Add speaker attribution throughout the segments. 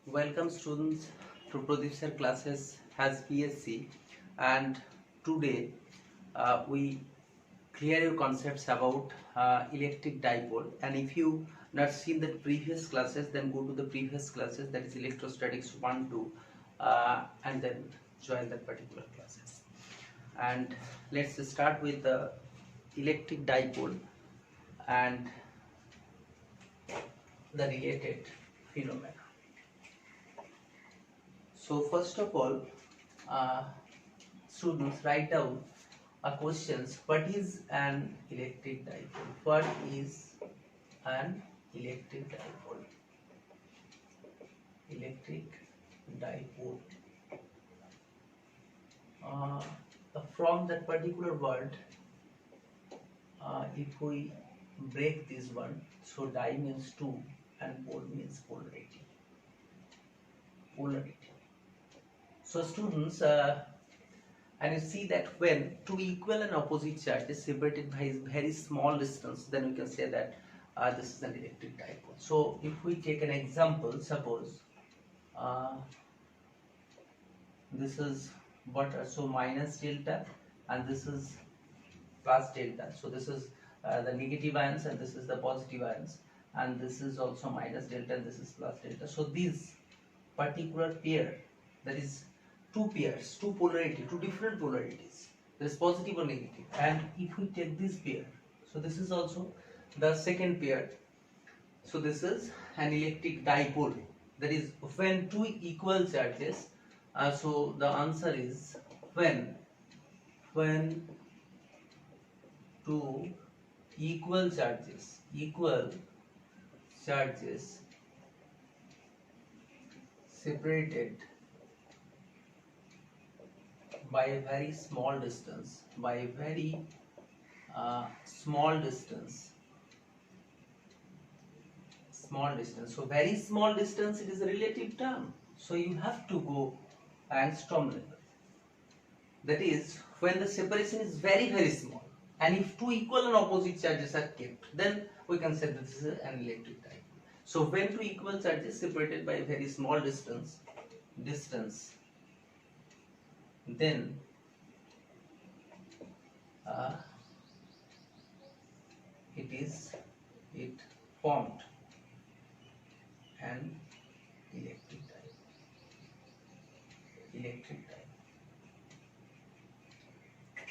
Speaker 1: Welcome students to PRADIP sir classes has PSC, and today we clear your concepts about electric dipole. And if you not seen the previous classes, then go to the previous classes, that is electrostatics 1 2, and then join that particular classes. And let's start with the electric dipole and the related phenomena. So first of all, students write down questions. What is an electric dipole? What is an electric dipole? Electric dipole. From that particular word, if we break this one, so di means two and pole means polarity. So students, and you see that when two equal and opposite charges separated by a very small distance, then we can say that this is an electric dipole. So if we take an example, suppose this is water, so minus delta, and this is plus delta. So this is the negative ions and this is the positive ions, and this is also minus delta and this is plus delta. So these particular pair, that is two pairs, two different polarities, there is positive or negative. And if we take this pair, so this is also the second pair, so this is an electric dipole. That is when two equal charges, so the answer is when two equal charges separated by a very small distance, small distance. So very small distance, it is a relative term, so you have to go angstrom level. That is when the separation is very small, and if two equal and opposite charges are kept, then we can say that this is an electric dipole. So when two equal charges separated by a very small distance, then it formed an electric dipole.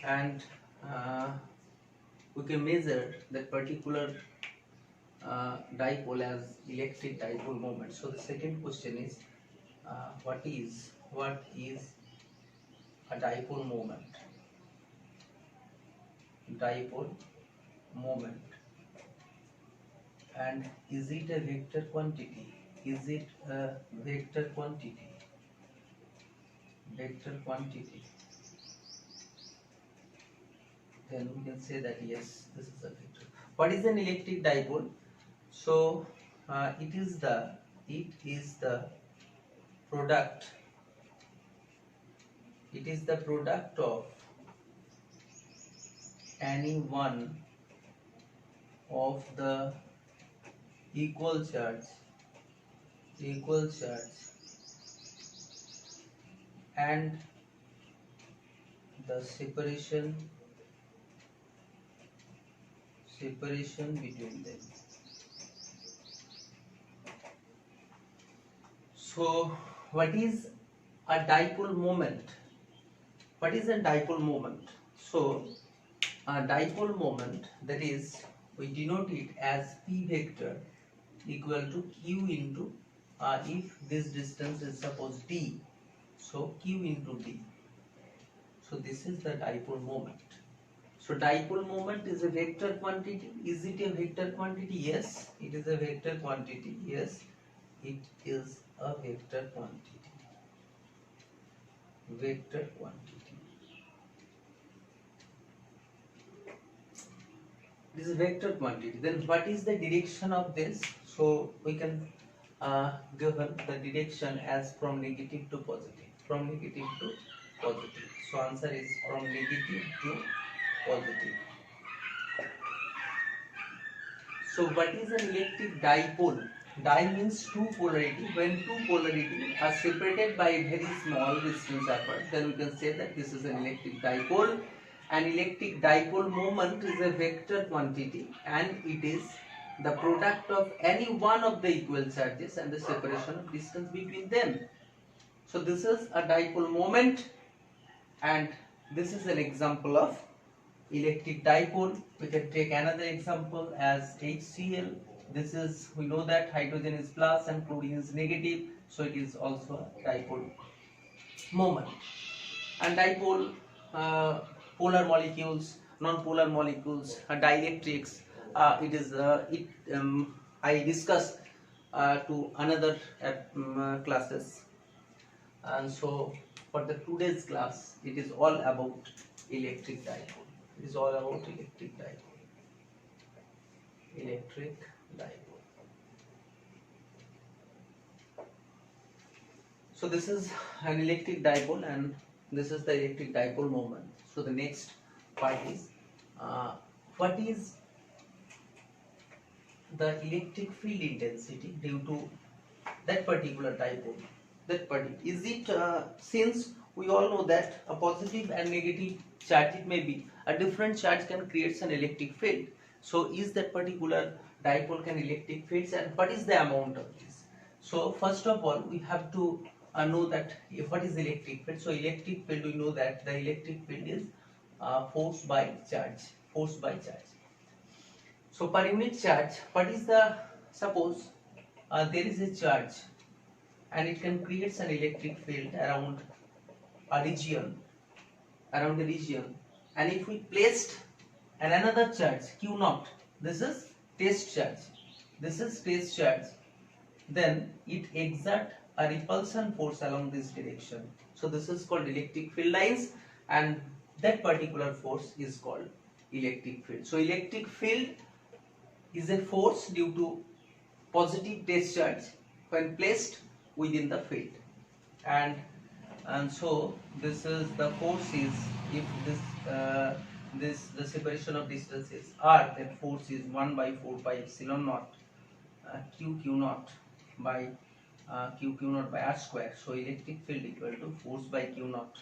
Speaker 1: And we can measure that particular dipole as electric dipole moment. So the second question is, what is a dipole moment? And is it a vector quantity? Then we can say that yes, this is a vector. What is an electric dipole? So it is the product of any one of the equal charge and the separation between them. So what is a dipole moment? So a dipole moment, that is, we denote it as P vector equal to Q into if this distance is suppose D, so Q into D. So this is the dipole moment. So dipole moment is a vector quantity. Is it a vector quantity? Yes, it is a vector quantity. Yes, it is a vector quantity. This is vector quantity. Then what is the direction of this? So we can given the direction as from negative to positive. So answer is from negative to positive. So what is an electric dipole? Di means two polarity. When two polarity are separated by a very small distance apart, then we can say that this is an electric dipole. An electric dipole moment is a vector quantity, and it is the product of any one of the equal charges and the separation of distance between them. So this is a dipole moment, and this is an example of electric dipole. We can take another example as HCl. This is, we know that hydrogen is plus and chlorine is negative, so it is also a dipole moment. And dipole, polar molecules, non-polar molecules, dielectrics, I discussed to another classes. And so for the today's class, it is all about electric dipole. It is all about electric dipole. Electric dipole. So this is an electric dipole, and this is the electric dipole moment. So the next part is what is the electric field intensity due to that particular dipole. Is it since we all know that a positive and negative charge, it may be a different charge can create an electric field. So is that particular dipole can electric fields, and what is the amount of this? So first of all, we have to know that what is electric field. So electric field, we know that the electric field is force by charge. Force by charge. So per unit charge, what is the, suppose there is a charge and it can create an electric field around a region, and if we placed another charge q naught, this is test charge, then it exert a repulsion force along this direction. So this is called electric field lines, and that particular force is called electric field. So electric field is a force due to positive test charge when placed within the field, and so this is the force is, if the separation of distance is r, then force is 1 by 4 pi epsilon naught q naught by q naught by r square. So electric field equal to force by q naught,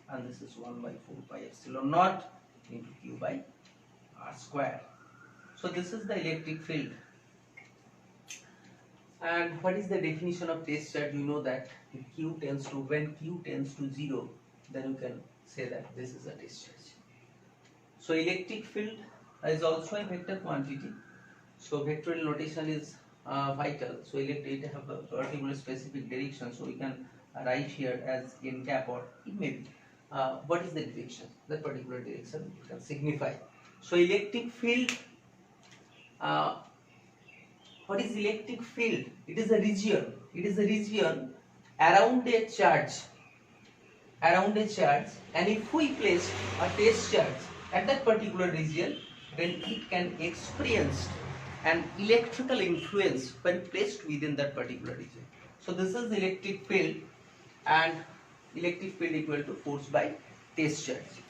Speaker 1: and this is 1 by 4 pi epsilon naught into q by r square. So this is the electric field. And what is the definition of test charge? You know that when q tends to 0, then you can say that this is a test charge. So electric field is also a vector quantity. So vectorial notation is vital. So it have a particular specific direction. So we can write here as n cap, or it may be what is the direction? That particular direction you can signify. So electric field. What is electric field? It is a region around a charge, and if we place a test charge at that particular region, then it can experience an electrical influence when placed within that particular region. So this is electric field, and electric field equal to force by test charge.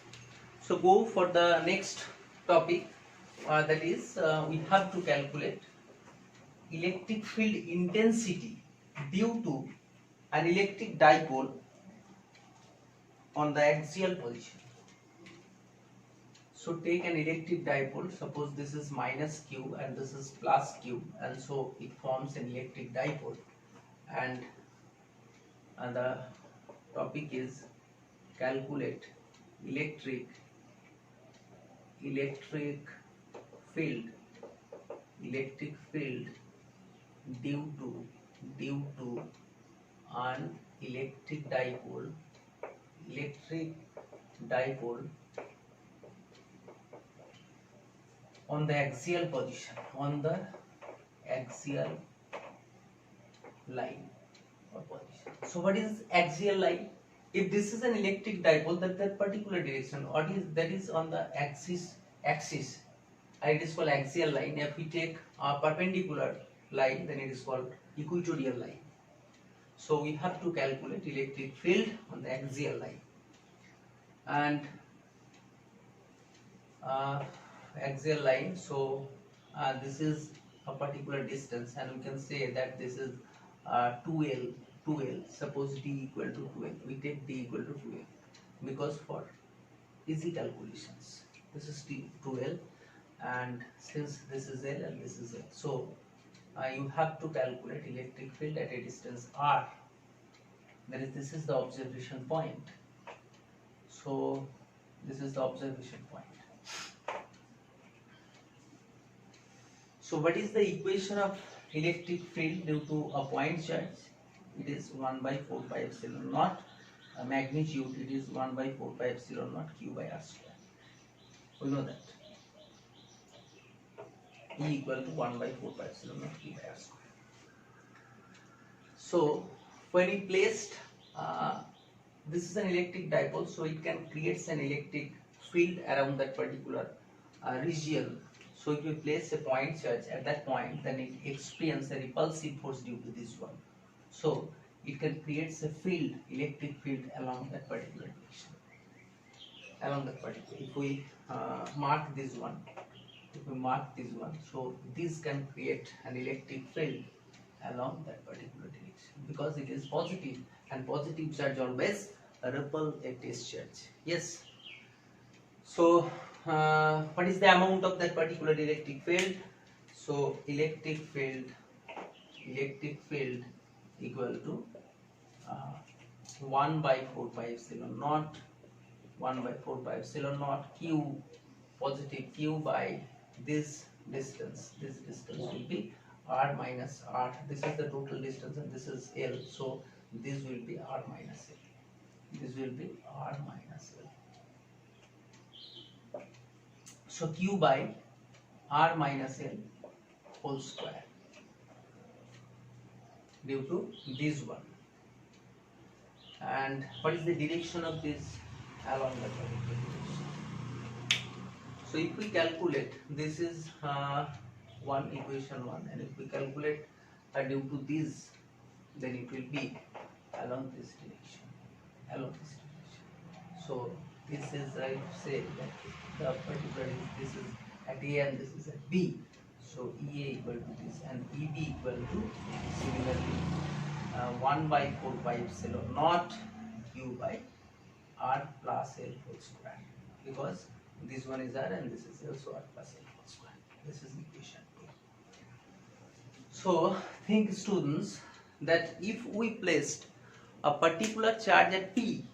Speaker 1: So go for the next topic, that is we have to calculate electric field intensity due to an electric dipole on the axial position. So take an electric dipole, suppose this is minus q and this is plus q, and so it forms an electric dipole, and the topic is calculate electric field due to an electric dipole on the axial position, on the axial line or position. So what is axial line? If this is an electric dipole, that particular direction, that is on the axis, and it is called axial line. If we take a perpendicular line, then it is called equatorial line. So we have to calculate electric field on the axial line, and axial line. So this is a particular distance, and we can say that this is 2L. Suppose d equal to 2L, we take d equal to 2L because for easy calculations this is 2L, and since this is L and this is L, so you have to calculate electric field at a distance r. That is, this is the observation point. So this is the observation point. So what is the equation of electric field due to a point charge? It is 1 by 4 pi epsilon naught. Magnitude, it is 1 by 4 pi epsilon naught q by r square. We know that E equal to 1 by 4 pi epsilon naught q by r square. So when we placed this is an electric dipole, so it can create an electric field around that particular region. So if you place a point charge at that point, then it experiences a repulsive force due to this one. So it can create a field, electric field along that particular direction. Along that particular, if we mark this one, so this can create an electric field along that particular direction because it is positive, and positive charge always repel a test charge. Yes. So what is the amount of that particular electric field? So electric field equal to 1 by 4 pi epsilon naught, 1 by 4 pi epsilon naught q, positive q by this distance will be r minus r. This is the total distance and this is L, so this will be r minus L. This will be r minus L. So q by r minus L whole square due to this one. And what is the direction of this? Along the particular direction. So if we calculate, this is equation 1, and if we calculate due to this, then it will be along this direction. So this is, I say that the particular this is at A and this is at B. So EA equal to this and EB equal to similarly 1 by 4 pi epsilon naught q by r plus L whole square, because this one is r and this is also r plus L whole square. This is equation 2. So think, students, that if we placed a particular charge at P,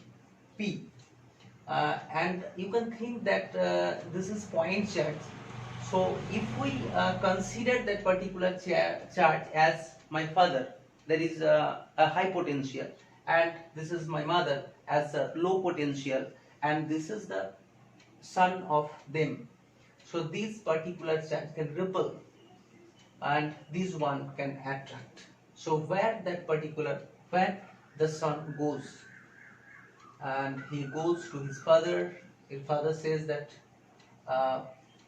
Speaker 1: and you can think that this is point charge. So if we consider that particular charge as my father, there is a high potential, and this is my mother as a low potential, and this is the son of them. So this particular charge can repel and this one can attract. So where the son goes, and he goes to his father, his father says that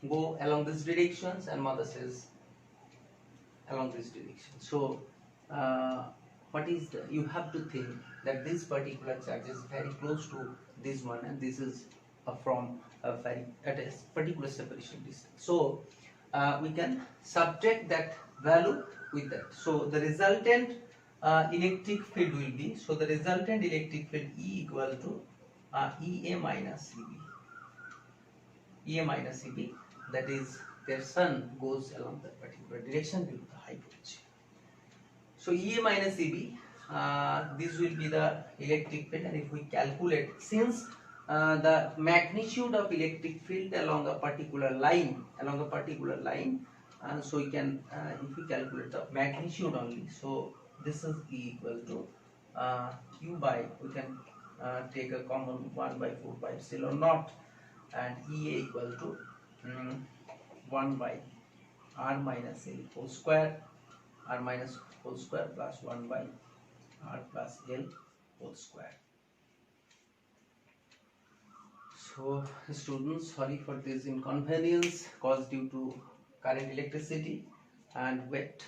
Speaker 1: go along these directions, and mother says along this direction. So you have to think that this particular charge is very close to this one, and this is from at a particular separation distance. So we can subtract that value with that. So the resultant electric field will be, so the resultant electric field E equal to EA minus EB, that is their son goes along that particular direction due to the high potential. So EA minus EB, this will be the electric field, and if we calculate, since the magnitude of electric field along a particular line, so we can if we calculate the magnitude only, so this is E equal to Q by, we can take a common 1 by 4 pi epsilon naught, and EA equal to 1 by r minus L whole square, plus 1 by r plus L whole square. So students, sorry for this inconvenience caused due to current, electricity and wet.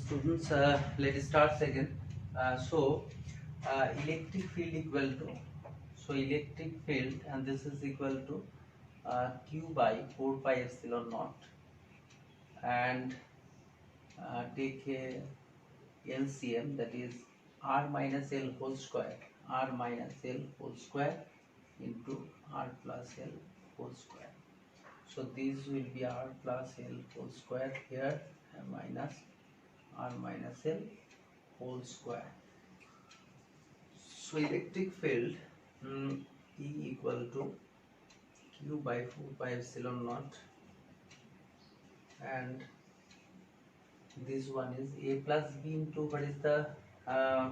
Speaker 1: students, let us start again. Electric field equal to, electric field, and this is equal to q by 4 pi epsilon naught, and take a LCM, that is r minus L whole square, r minus L whole square into r plus L whole square. So these will be r plus L whole square here, and minus r minus L whole square. So electric field E equal to q by 4 pi epsilon naught, and this one is a plus b into, what is the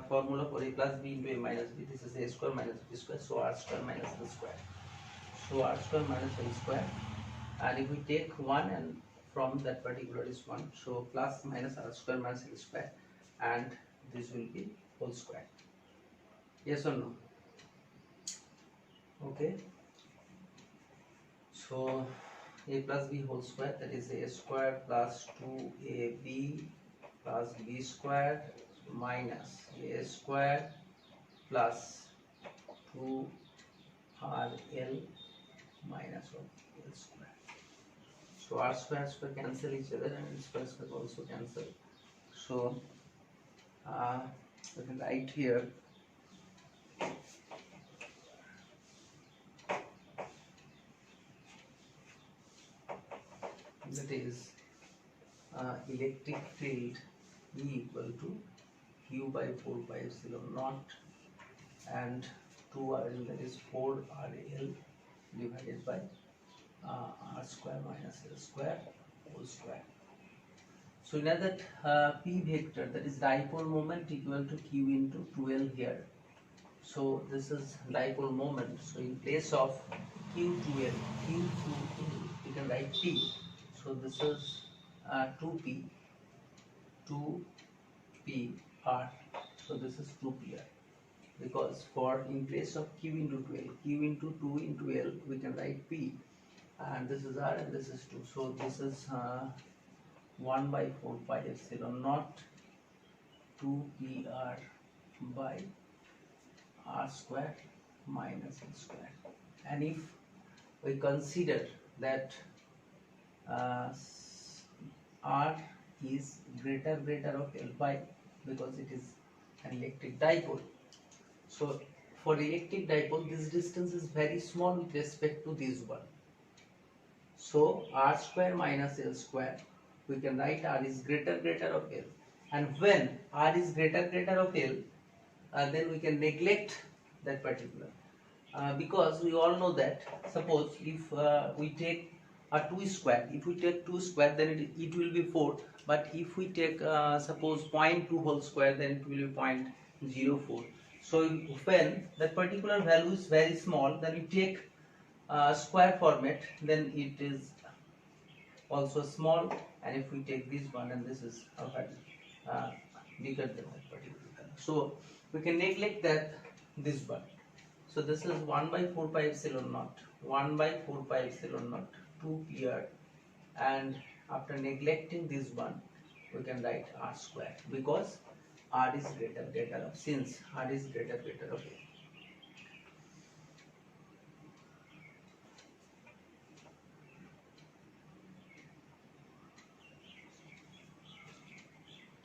Speaker 1: formula for a plus b into a minus b? This is a square minus b square, so r square minus the square. So r square minus l square, and if we take 1 and from that particular is 1, so plus minus r square minus l square, and this will be whole square. Yes or no? Okay. So a plus b whole square, that is a square plus 2ab plus b square minus a square plus 2rl minus l square. So r square cancel each other, and square also cancel. So we can write here that is electric field E equal to q by 4 pi epsilon naught, and 2rl, that is 4rl divided by r square minus l square whole square. So now that p vector, that is dipole moment, equal to q into 2l here. So this is dipole moment. So in place of q to l, you can write p. So this is 2p r. So this is 2pr, because for in place of q into 2l, q into 2 into l, we can write p, and this is r and this is 2. So this is 1 by 4 pi epsilon naught 2pr by r square minus l square. And if we consider that r is greater of L pi, because it is an electric dipole. So for electric dipole, this distance is very small with respect to this one. So r square minus L square, we can write r is greater of L. And when r is greater of L, then we can neglect that particular. Because we all know that, suppose if we take a 2 square, if we take 2 square, then it will be 4. But if we take suppose 0.2 whole square, then it will be 0.04. So when that particular value is very small, then we take square format, then it is also small. And if we take this one, and this is a value bigger than that particular value, so we can neglect that this one. So this is 1 by 4 pi epsilon naught, 1 by 4 pi epsilon naught 2pr, and after neglecting this one, we can write r square, because r is greater of, since r is greater of a.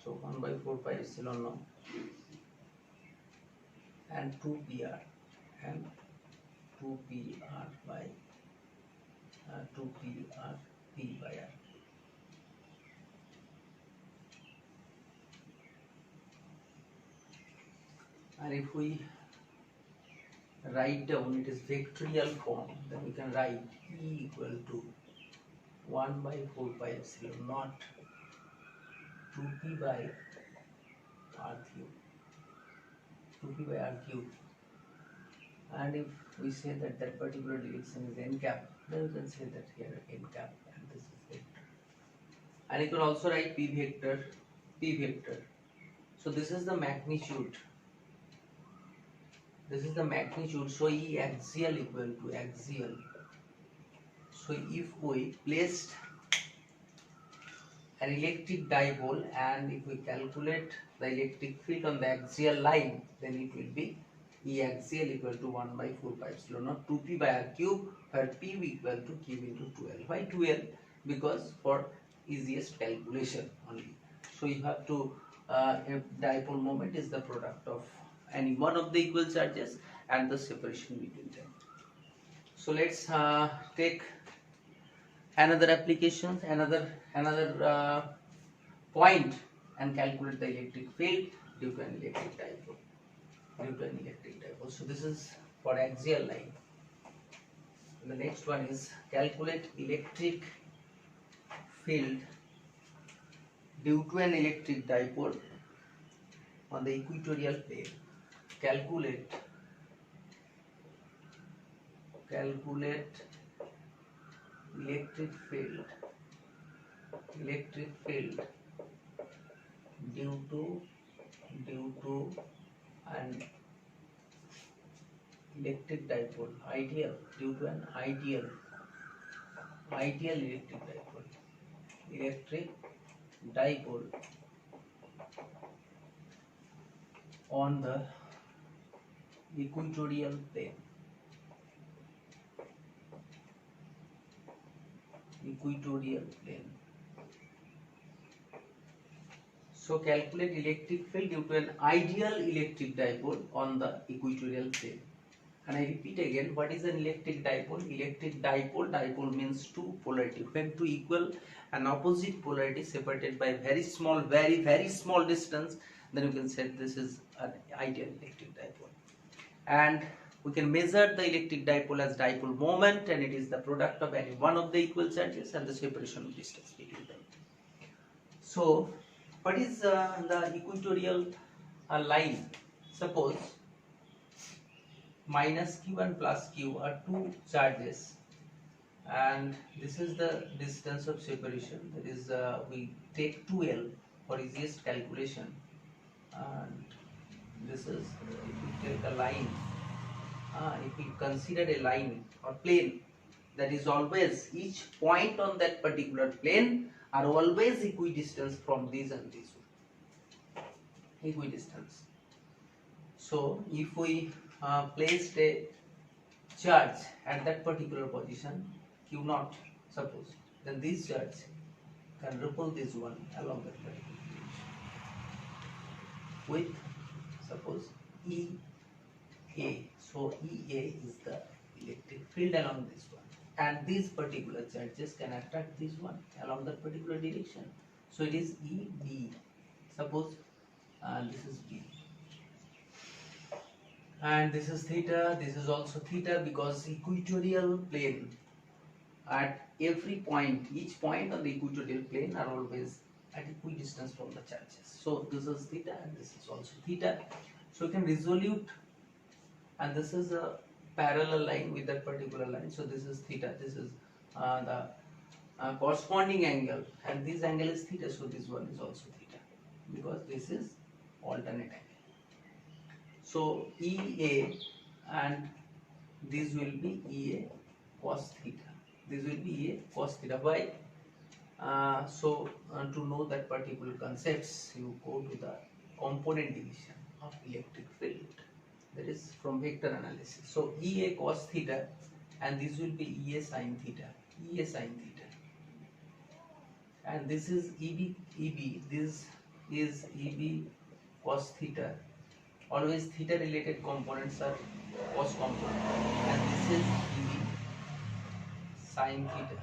Speaker 1: So 1 by 4 pi epsilon naught and 2pr, and 2pr by 2pr p by r. And if we write down it is vectorial form, then we can write E equal to 1 by 4 pi epsilon naught 2p by r cube, 2p by r cube. And if we say that that particular direction is n cap, then we can say that here n cap, and this is vector. And you can also write p vector. So this is the magnitude. This is the magnitude. So E axial equal to axial. So if we placed an electric dipole, and if we calculate the electric field on the axial line, then it will be E axial equal to 1 by 4 pi epsilon naught 2p by r cube, where p equal to q into 2l. Why 2l? Because for easiest calculation only. So you have to, if dipole moment is the product of any one of the equal charges and the separation between them. So let's take another application, another point, and calculate the electric field due to an electric dipole. So this is for axial line. And the next one is calculate electric field due to an electric dipole on the equatorial plane. Calculate electric field due to an electric dipole, due to an ideal electric dipole on the equatorial plane. So calculate electric field due to an ideal electric dipole on the equatorial plane. And I repeat again, what is an electric dipole? Dipole means two polarity. When two equal and opposite polarity separated by very small distance, then you can say this is an ideal electric dipole. And we can measure the electric dipole as dipole moment, and it is the product of any one of the equal charges and the separation of distance between them. So what is the equatorial line? Suppose minus q and plus q are two charges, and this is the distance of separation. That is, we take 2l for easiest calculation, and this is, if we take a line, if we consider a line or plane, that is always, each point on that particular plane are always equidistant from this and this one. Equidistance. So if we placed a charge at that particular position, q naught, suppose, then this charge can repel this one along that particular direction with, suppose, EA. So EA is the electric field along this one, and these particular charges can attract this one along that particular direction. So it is EB. Suppose this is B, and this is theta, this is also theta, because equatorial plane, at every point, each point on the equatorial plane are always at equidistance from the charges. So this is theta and this is also theta. So you can resolute, and this is a parallel line with that particular line. So this is theta, this is the corresponding angle, and this angle is theta, so this one is also theta, because this is alternate angle. So EA, and this will be EA cos theta. This will be EA cos theta. Why? To know that particular concepts, you go to the component division of electric field. That is from vector analysis. So EA cos theta, and this will be EA sin theta. EA sin theta. And this is EB. This is EB cos theta. Always theta related components are cos component, and this is EB sin theta.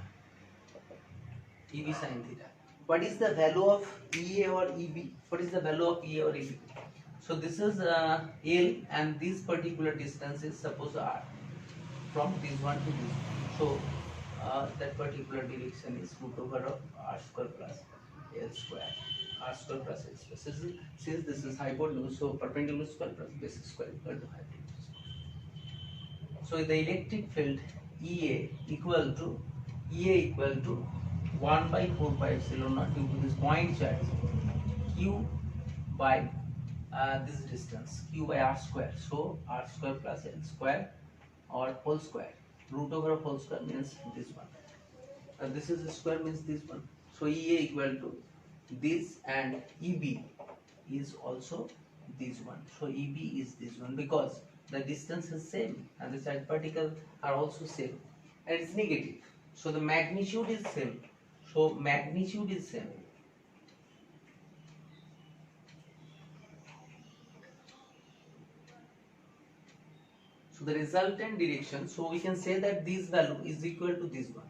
Speaker 1: EB sin theta. What is the value of EA or EB? What is the value of EA or EB? So this is L, and this particular distance is, suppose, R, from this one to this one. So that particular direction is root over of R square plus L square. R square plus L square. Since this is hypotenuse, so perpendicular square plus base square equal to hypotenuse. So the electric field EA equal to 1 by 4 pi epsilon naught due to this point charge Q by this distance, Q by R square. So R square plus L square, or whole square. Root over of whole square means this one. This is a square, means this one. So EA equal to this, and EB is also this one. So EB is this one because the distance is same and the side particles are also same and it's negative. So the magnitude is same. So magnitude is same. So the resultant direction, so we can say that this value is equal to this one.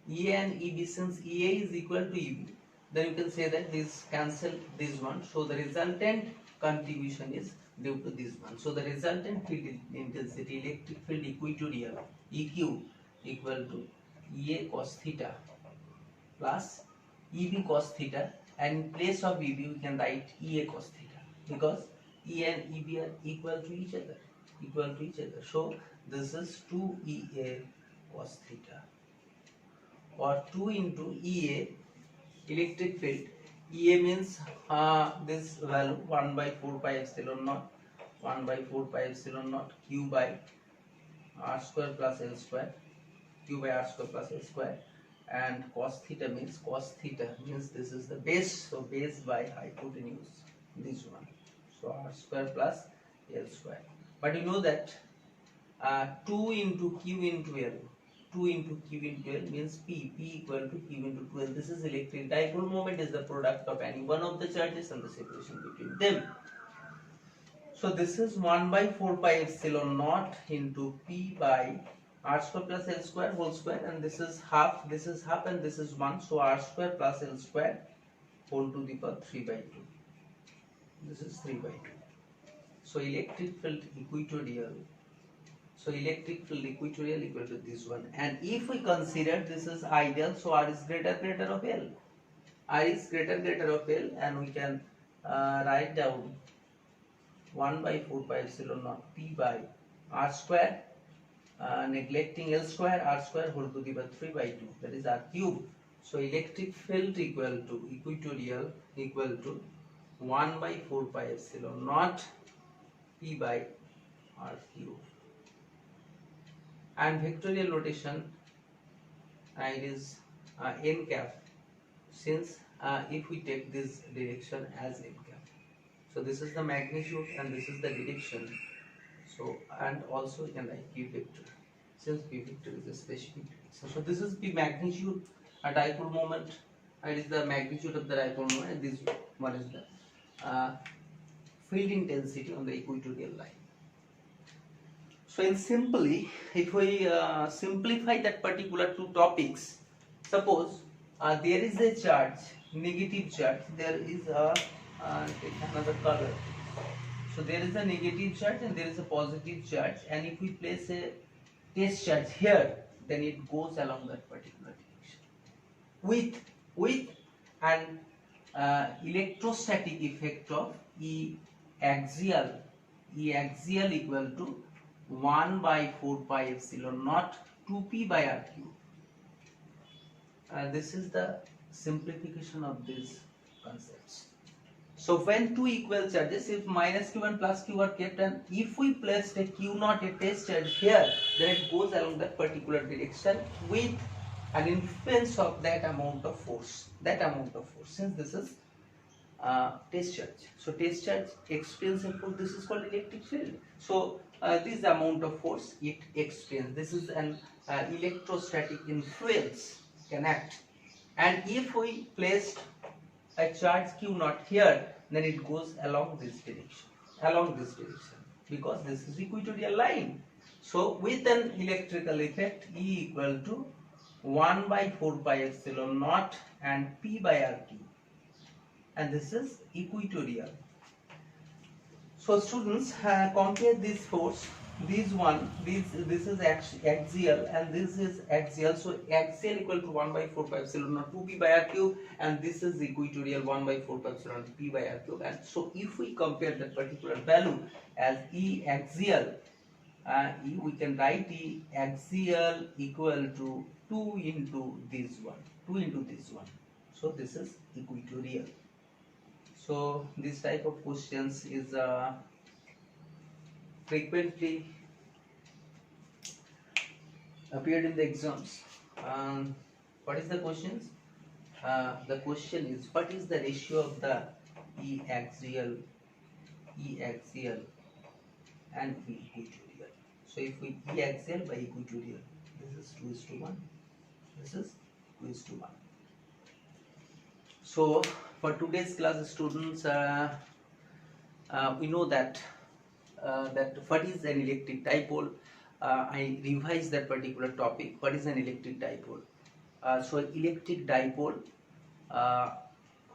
Speaker 1: EA and EB, since EA is equal to EB, then you can say that this cancel this one. So the resultant contribution is due to this one. So the resultant field intensity, electric field equatorial, EQ equal to EA cos theta plus EB cos theta, and in place of EB we can write EA cos theta because E and EB are equal to each other. So this is 2EA cos theta, or 2 into EA electric field. EA means this value 1 by 4 pi epsilon naught, 1 by 4 pi epsilon naught Q by R square plus L square, Q by R square plus L square, and cos theta means this is the base, so base by hypotenuse, this one. So R square plus L square. But you know that 2 into Q into L, 2 into Q into L means P equal to Q into 12. This is electric dipole moment is the product of any one of the charges and the separation between them. So this is 1 by 4 pi epsilon naught into P by R square plus L square whole square, and this is half, and this is 1. So R square plus L square whole to the power 3 by 2. This is 3 by 2. So electric field equatorial. So electric field equatorial equal to this one. And if we consider this is ideal, so R is greater of L. R is greater of L, and we can write down 1 by 4 pi epsilon naught P by R square, neglecting L square, R square whole to the power 3 by 2. That is R cube. So electric field equal to equatorial equal to 1 by 4 pi epsilon naught P by R cube. And vectorial rotation, it is n cap, since if we take this direction as n cap. So this is the magnitude and this is the direction. So, and also we can write P vector, since P vector is a specific direction. So this is P magnitude, a dipole moment. It is the magnitude of the dipole moment, and this one is the field intensity on the equatorial line. So in simply, if we simplify that particular two topics, suppose there is a charge, negative charge, there is a take another color. So there is a negative charge and there is a positive charge, and if we place a test charge here, then it goes along that particular direction with an electrostatic effect of E axial equal to 1 by 4 pi epsilon naught 2p by r cube. This is the simplification of these concepts. So when two equal charges, if minus q and plus q are kept, and if we placed a q naught, a test charge here, then it goes along that particular direction with an influence of that amount of force, since this is test charge. So test charge experience and force, this is called electric field. So this amount of force it experience, this is an electrostatic influence can act. And if we placed a charge q naught here, then it goes along this direction, because this is equatorial line. So with an electrical effect, E equal to 1 by 4 pi epsilon naught and P by R cube, and this is equatorial. So students, compare this force, this is axial and this is axial. So axial equal to 1 by 4 pi epsilon naught 2p by r cube, and this is equatorial 1 by 4 pi epsilon naught p by r cube. And so if we compare that particular value as E axial, we can write E axial equal to 2 into this one. So this is equatorial. So this type of questions is frequently appeared in the exams. What is the questions? the question is, what is the ratio of the E axial and E equatorial? So if we E axial by equatorial, this is 2:1, this is 2:1. So for today's class, students, we know that what is an electric dipole. I revised that particular topic. What is an electric dipole? So electric dipole,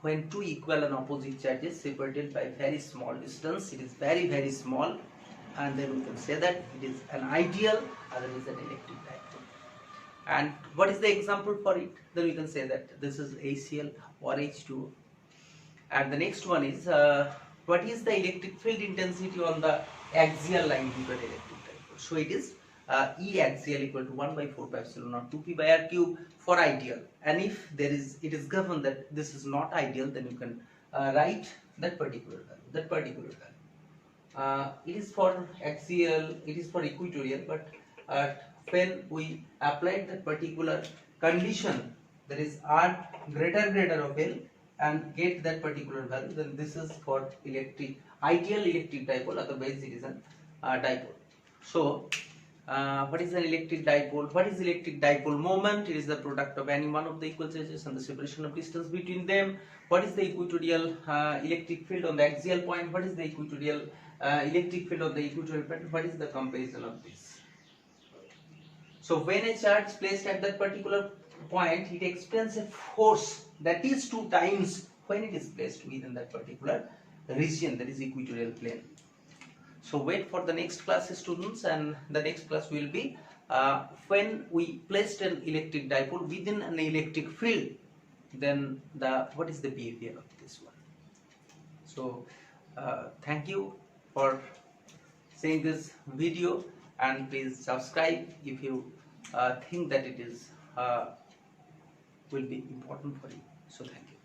Speaker 1: when two equal and opposite charges separated by very small distance, it is very small, and then we can say that it is an ideal, or it is an electric dipole. And what is the example for it? Then we can say that this is Axial or H2O. And the next one is, what is the electric field intensity on the axial line due to an electric dipole? So it is E axial equal to 1 by 4 pi epsilon naught 2p by r cube for ideal. And if it is given that this is not ideal, then you can write that particular value. It is for axial, it is for equatorial, but when we applied that particular condition, that is r greater of L, and get that particular value, then this is for ideal electric dipole, otherwise it is an dipole. So what is an electric dipole? What is electric dipole moment? It is the product of any one of the equal charges and the separation of distance between them. What is the equatorial electric field on the axial point? What is the equatorial electric field on the equatorial point? What is the comparison of this? So when a charge placed at that particular point, it experiences a force that is 2 times when it is placed within that particular region, that is equatorial plane. So wait for the next class, students, and the next class will be when we placed an electric dipole within an electric field, then what is the behavior of this one. So thank you for seeing this video, and please subscribe if you think that it is will be important for you. So thank you.